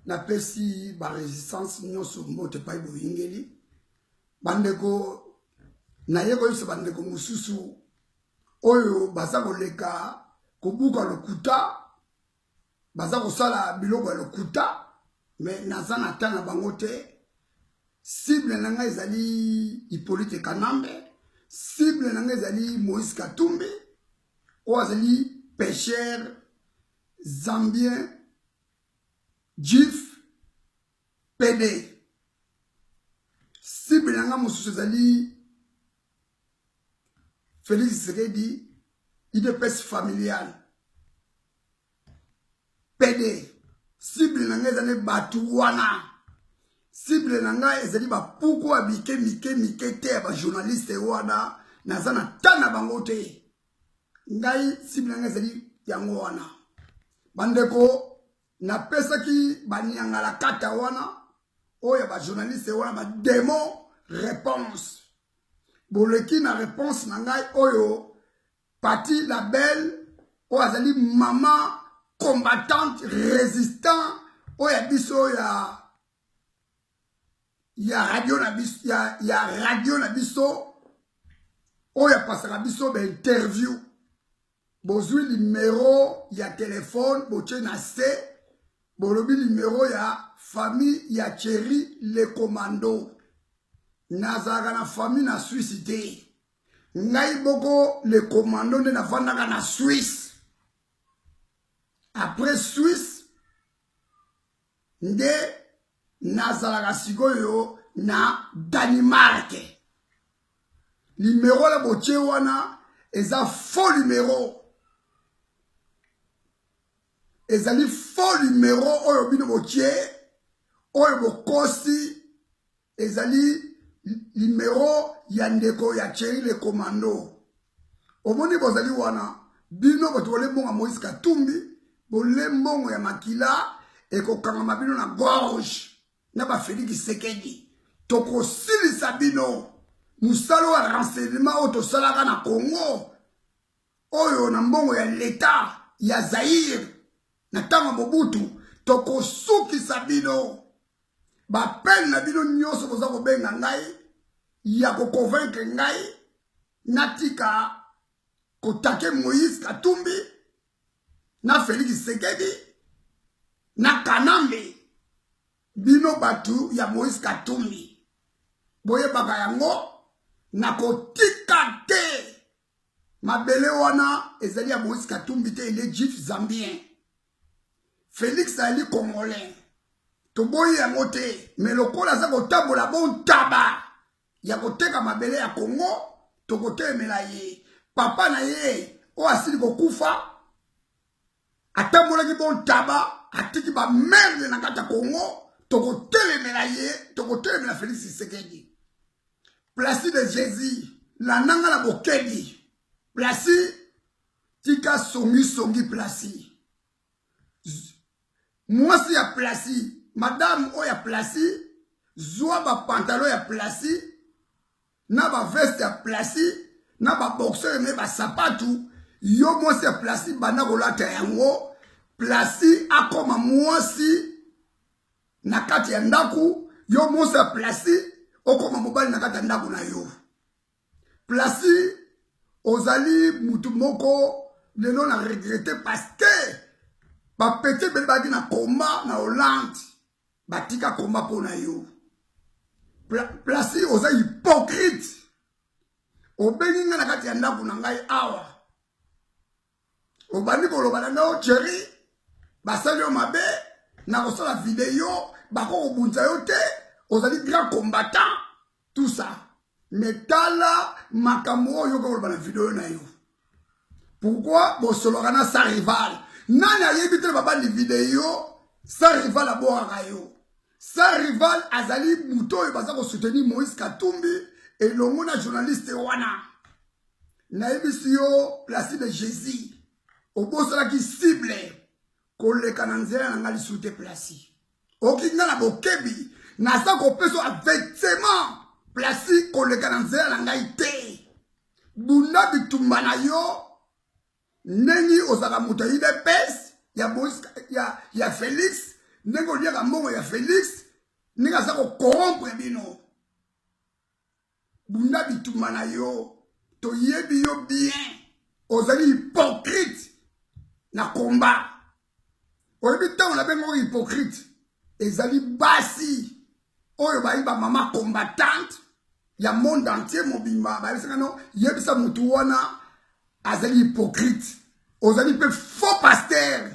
na pesi ba résistance nyonso mbote pa boyingeli bandeko na yeko yose bandeko mususu oyo baza koleka kobuka lokuta baza kosala biloko ya lokuta mais naza na tana bango te cible na ngai ezali Hippolyte Kanambe cible na ngai ezali Moïse Katumbi oyo azali pêcheur zambien Jif PD cible na ngai mosusu ezali Félix Tshisekedi IDPS familial PD cible na ngai ezali batu wana cible na ngai ezali bapuku abike mike te ya bajournaliste wana naza na tana bango te ngai cible na ngai ezali yango wana bandeko napesaki baniangala kata wana oyo bajournaliste wana bademo réponse boleki na réponse na ngai oyo Pati la belle oyo azali mama combattante résistant oyo biso ya radio na biso ya radio na biso oyo pasaka biso ba interview bozwi numéro ya téléphone botie na se bolobi numéro ya famille ya Thierry le commando nazaka na famille na Suisse te ngai boko le commando nde navandaka na Suisse après Suisse nde nazalaka sikoyo na Danemark numéro la botie wana eza faux numéro ezali faux numéro oyo bino botie oyo bokosi ezali numéro ya ndeko ya Thierry le commando omoni bozali wana bino bato bole mbongo Moïse Katumbi bole mbongo ya makila ekokanga bino na gorge na ba Félix Tshisekedi tokosilisa bino musalo wa renseignement oyo tosalaka na Congo oyo na mbongo ya l'État ya Zaire na tanga Mobutu tokosukisa bino bapene na bino nyonso boza kobenga ngai ya koconvaincre ngai natika kotake Moïse Katumbi na Félix Tshisekedi na Kanambe bino batu ya Moïse Katumbi boyebaka yango na kotika te mabele wana ezali ya Moïse Katumbi te ele Jif zambien Félix ali congolais toboyi yango te mais lokola za kotambola bon taba ya koteka mabele ya Congo tokotemela ye papa na ye o asili kokufa atambolaki bon taba atiki ba merde na kata Congo tokotelemela ye tokotelemela Félix Tshisekedi place de Jésus la nanga la bokedi place tika songi place mwasi ya place madame o ya place zwa ba pantalon ya place na ba veste ya place na ba boxeur me ba sapatu yo mwasi ya place bana kolata yango place akoma mwasi na kati ya ndaku yo mwasi ya place okoma mobali na kati ya ndaku na yo place ozali mutu moko lelo na regretter parce que ba petit bel badi na combat na Hollande batika combat pour na yo place oza hypocrite obengi nga na kati ya ndaku na ngai awa obandi koloba na ngai Thierry basali yo mabe na kosala video bako kobunza yo te ozali grand combattant tout ça metala makambo oyo koloba na video na yo pourquoi bosolaka na sa rival nani ayebi te babandi video sa rival abokaka yo sa rival azali muto oyo baza kosoutenir Moïse Katumbi elongo na journaliste wana nayebisi yo place de Jésus obosalaki cible koleka na nzela na ngai lisusu te place okinga na bokebi naza kopeso aversement place koleka na nzela na ngai te bunda bitumba na yo nengi ozaka muto IDPS ya Félix Nengo liaka mbongo ya Félix, nenga zako corrompre bino. Bunda bituma na yo, to yebi yo bien. Ozali hypocrite na combat. Oyebi ta on a bengo hypocrite. Ezali basi. Oyo ba iba mama combattante. Ya monde entier mobimba. Ba yebisa no, yebisa mutu wana azali hypocrite. Ozali pe faux pasteur.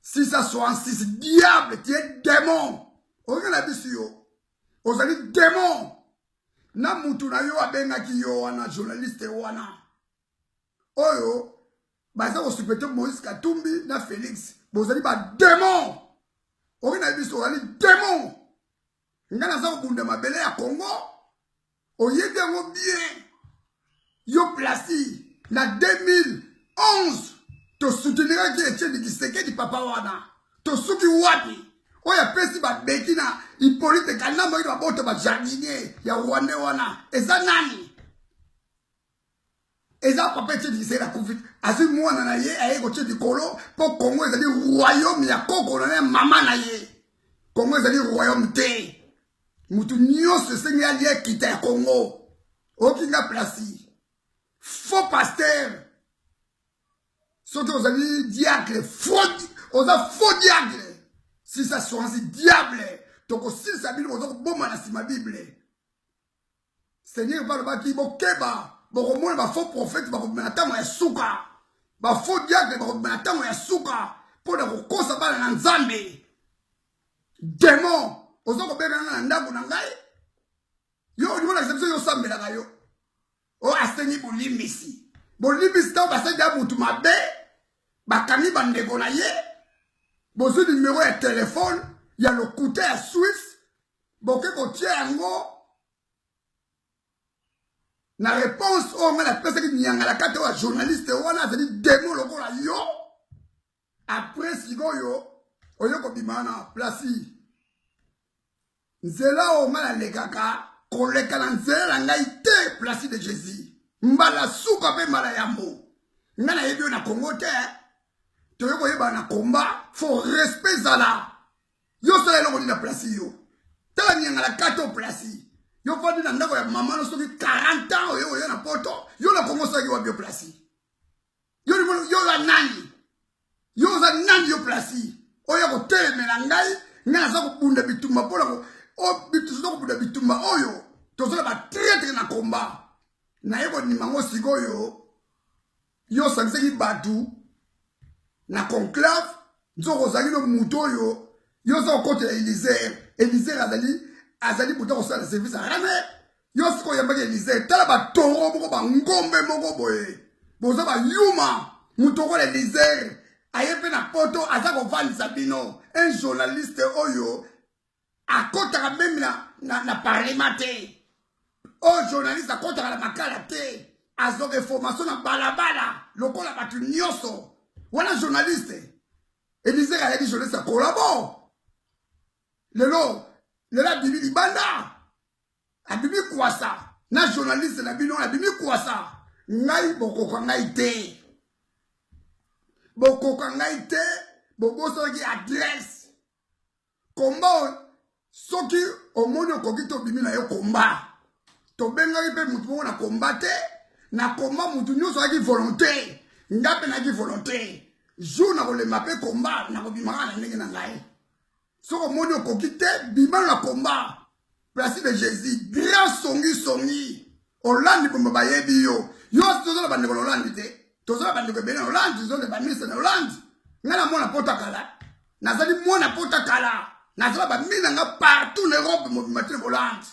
666 diable, tu es démon. Oyo na bisu yo. Ozali démon. Na mutu na yo abenga ki yo wana journaliste wana. Oyo baza ko supete Moïse Katumbi na Félix. Bozali ba démon. Oyo na bisu ozali démon. Ngana za ko bunda mabele ya Congo. Oyede ngo bien. Yo plasi na 2011 to soutenir ki Etienne Tshisekedi papa wana. To suki wapi? Oya pesi ba beki na Hippolyte Kanamba ilo babote ba jardinier ya Rwanda wana. Eza nani? Eza papa Etienne Tshisekedi la Covid. Azi mwana na ye aye ko tshedi kolo po Congo ezali royaume ya koko na mama na ye. Congo ezali royaume te. Mutu nyonso sengi alie kita ya Congo. Okinga plasi. Faux pasteur. Soki ozali diable, oza faux diable. Si ça soit ainsi diable, toko si ça bino oza bomba na sima Bible. Seigneur parle ba ki bokeba, bokomona ba faux prophète ba komena tango ya suka. Ba faux diable ba komena tango ya suka. Pona kokosa bana na Nzambe. Démon, oza kobeka na ndako na ngai. Yo ndimona exception yo sambela ka yo. O asengi bolimbisi. Bolimbisi ta ba senda mutu mabe. Bakami bandeko na ye. Bozo numéro ya téléphone, ya le couteau à Suisse. Boke ko tie yango. Na réponse o nga la pesa ki nyanga la kate wa journaliste wana zeli démon lokola yo. Après sigoyo, oyo ko bimana plasi. Nzela o nga la lekaka, koleka na nzela ngai te plasi de Jésus. Mbala suka pe mbala yambo. Nga na yebi na Congo te. Toyo koyeba na combat, faut respect zala. Yo sala eloko na plasi yo. Tala nyanga la kato plasi. Yo fandi na ndako ya mama no soki 40 ans yo na poto. Yo na Congo sa yo bio plasi. Yo la nani. Yo za nani yo plasi. Oyo ko telemela ngai, ngana za ko bunda bitumba pola ko o bitu ko bunda bitumba oyo. To sala ba traître na combat. Na yebo ni mango sigoyo. Yo sangiseki batu na conclave, nzoko zali no muto yo zo kote ya Élysée azali buta ko sala service a rame, yo siko yambaki Élysée, tala ba toro moko ba ngombe moko boye, boza ba yuma, muto ko Élysée, ayepe na poto azako vandisa bino, un journaliste oyo, akota même na parlement te, journaliste akota la makala te, azo information na balabala, lokola batu nyoso, wana journaliste. Élysée a dit journaliste collabore. Lela bibi libanda. A bibi quoi ça? Na journaliste la bino a bibi quoi ça? Ngai boko ngai te. Boko ngai te, bobo so ki adresse. Combat soki omono kokito bimi na yo combat. To benga ipe mutu na combattre, na combat mutu nyoso aki volonté. Ngape na ki volonté. Jour na le mapé combat na ko bimaka na ndenge na ngai. Soko moni okokite bima na combat. Place de Jésus, grand songi. Hollande bomba bayebi yo. Yo tozola bandeko Hollande te. Tozola bandeko bena Hollande, tozola bandeko na Hollande. Ngana mona pota kala. Nazali mona pota kala. Nazala ba mina nga partout en Europe mo bimatine Hollande.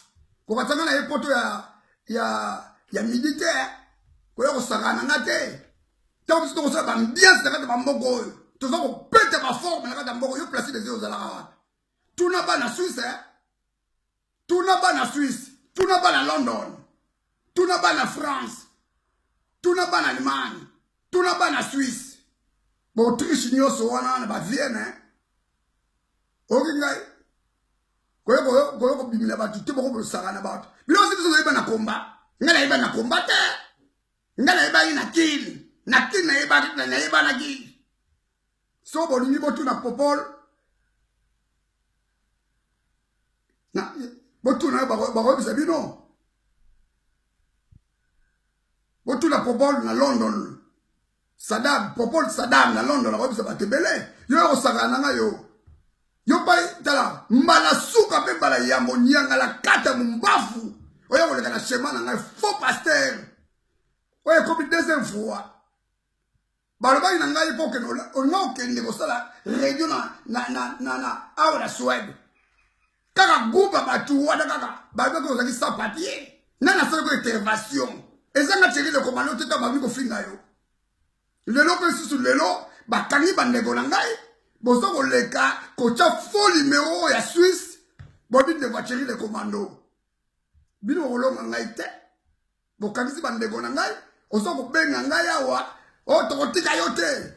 Ko katanga na ye poto ya militaire. Ko yo sakana ngate. Tant que ça va bien se faire mboko to ça ko pete ba forme na kata mboko yo placer des yeux ala tout na ba na Suisse tout na ba na Suisse tout na ba na London tout na ba na France tout na ba na Allemagne tout na ba na Suisse bo Autriche nyoso wana na ba Vienne okingai ko bimila ba tuté boko bo sakana ba bilo si so iba na combat ngala iba na combat ngala iba ina kill Nakina eba na ki. So bolingi botu na popol. Na botuna ba bisabi non. Botuna popol na London. Popol Saddam na London na ba bisabi tebele. Yo osaka na yo. Yo pa tala mbala suka pe bala ya monyanga la kata mumbafu. Oya koleka na shema na ngai faux pasteur. Oya kobi deuxième fois. Baloba ina ngai poke no ono kende ko sala radio na awa Suède. Kaka guba batu wada kaka ba ko zaki sa papier. Nana sala ko intervention. Ezanga tiri le komando teta ba ko finga yo. Lelo ko susu lelo ba kangi ba ndeko na ngai. Bozo ko leka ko cha faux numéro ya Suisse. Bobi de voiture le commando. Bino kolonga ngai te. Bo kangi ba ndeko na ngai. Ozo ko benga ngai awa. O tokotika yote.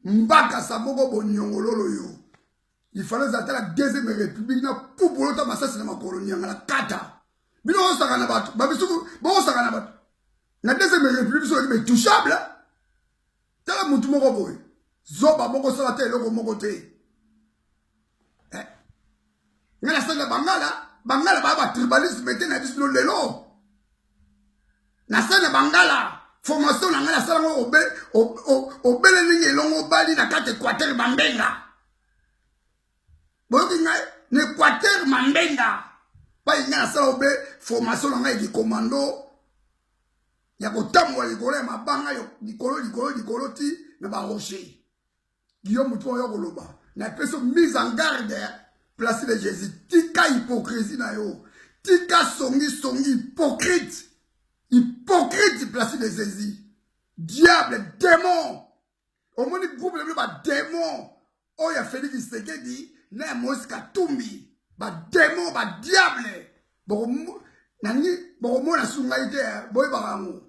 Mbaka sa moko bonyongololo yo. Il fallait attendre la deuxième république na pour ta masasi na makolonia na kata. Bino osaka na batu. Babisuku bo osaka na batu. Na deuxième république so me touchable. Tala mutu moko boy. Zoba moko sala te loko moko te. Ngala sala bangala ba tribalisme te na biso lelo. Na sala bangala formation na ngala sala ngo obele ninge longo bali na kate Équateur bambenga. Boyoki ngai ne Équateur mambenga. Pa ngala sala obe formation na ngai di commando. Ya kotamwa likolo mabanga yo likolo ti na ba rocher. Guillaume Mouton yo koloba. Na personne mise en garde place de Jésus. Tika hypocrisie na yo. Tika songi hypocrite. Hypocrite place de Jésus. Diable, démon. Au moins du groupe le ba démon. Oh ya Félix Tshisekedi na Moïse Katumbi. Ba démon, ba diable. Nani na sungaite boy barango.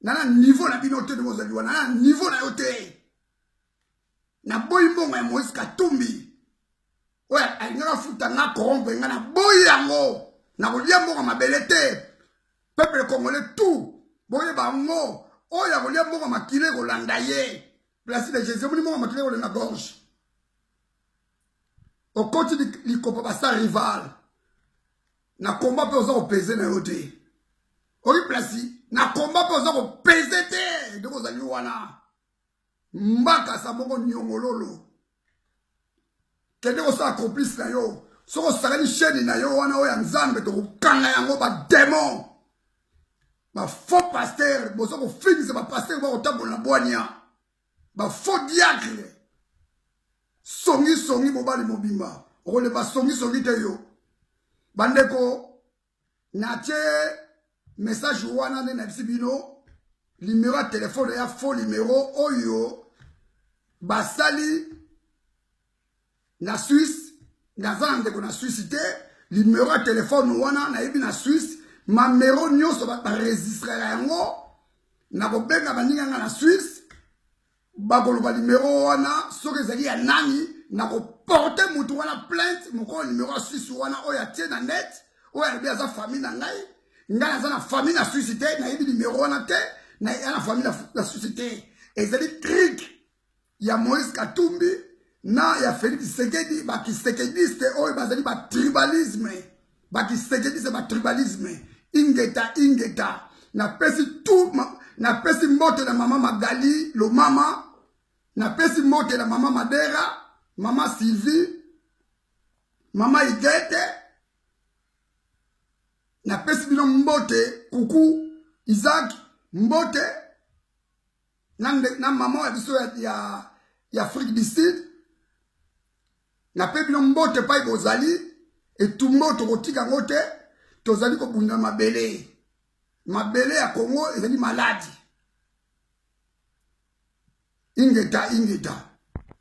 Nana niveau na binote de mozaliwa na niveau na yote. Na boy mbongo ya Moïse Katumbi. Ouais, ngana futa na korombe ngana boy yango. Na kolia mbongo mabelete. Peuple congolais tout. Boye bango. Oh ya kolia mbongo makile kolanda ye. Place de Jésus mbongo makile kolanda gorge. Au côté du copa basa rival. Na combat pe oza ko peser na yote. Oyi place na combat pe oza ko peser te. De ko zali wana. Mbaka sa moko nyongololo. Kende ko sa accomplice na yo. Soko sakani sheni na yo wana oya nzambe to kanga yango ba démon. Ba faux pasteur, bozo ko finisse ba pasteur ba otambo na boania. Ba faux diacre. Songi mobali mobimba. Ole ba songi te yo. Bandeko natie message wana na bisibino numéro de téléphone ya faux numéro oyo basali na Suisse na zande ko na Suisse te numéro de téléphone wana na yebi na Suisse ma numéro nyonso ba enregistrer yango na ko benga baninga na Suisse ba ko ba numéro wana soki zali ya nani na ko porter mutu wana plainte moko numéro Suisse wana oya tie na net oya bien za famille na ngai ngana za na famille na Suisse te na yebi numéro wana te na ya na famille na Suisse te ezali trick ya Moïse Katumbi na ya Félix Tshisekedi ba kisekediste oyo bazali ba tribalisme ba kisekediste ba tribalisme ingeta na pesi tout na pesi moto na mama Magali lo mama na pesi moto na mama Madera mama Sylvie mama Igete na pesi bino mbote kuku Isaac mbote na mama ya biso ya Afrique du Sud na pe bino mbote pa ibozali et tout mbote kotika ngote tozali ko bunda mabele ya Congo ezali maladi ingeta